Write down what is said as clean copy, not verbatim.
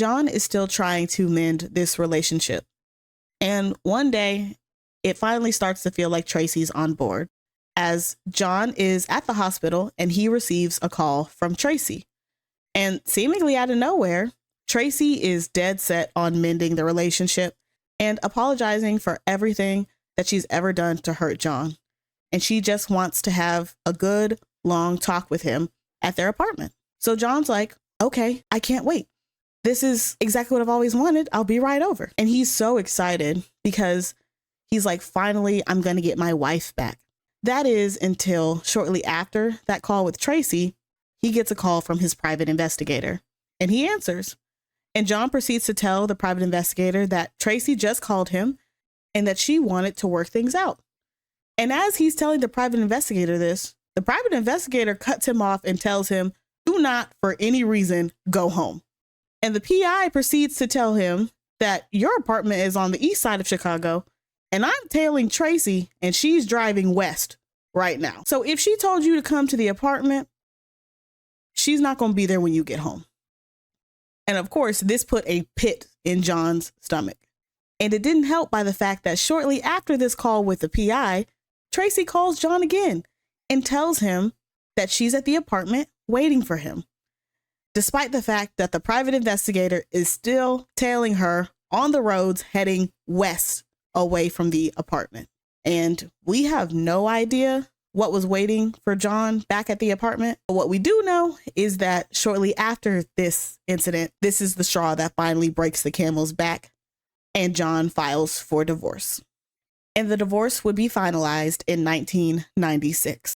John is still trying to mend this relationship. And one day, it finally starts to feel like Tracy's on board, as John is at the hospital and he receives a call from Tracy. And seemingly out of nowhere, Tracy is dead set on mending the relationship and apologizing for everything that she's ever done to hurt John. And she just wants to have a good, long talk with him at their apartment. So John's like, okay, I can't wait. This is exactly what I've always wanted. I'll be right over. And he's so excited because he's like, finally, I'm going to get my wife back. That is until shortly after that call with Tracy, he gets a call from his private investigator and he answers. And John proceeds to tell the private investigator that Tracy just called him and that she wanted to work things out. And as he's telling the private investigator this, the private investigator cuts him off and tells him, do not for any reason go home. And the PI proceeds to tell him that your apartment is on the east side of Chicago and I'm tailing Tracy and she's driving west right now. So if she told you to come to the apartment, she's not going to be there when you get home. And of course, this put a pit in John's stomach. And it didn't help by the fact that shortly after this call with the PI, Tracy calls John again and tells him that she's at the apartment waiting for him, despite the fact that the private investigator is still tailing her on the roads heading west away from the apartment. And we have no idea what was waiting for John back at the apartment. But what we do know is that shortly after this incident, this is the straw that finally breaks the camel's back, and John files for divorce. And the divorce would be finalized in 1996.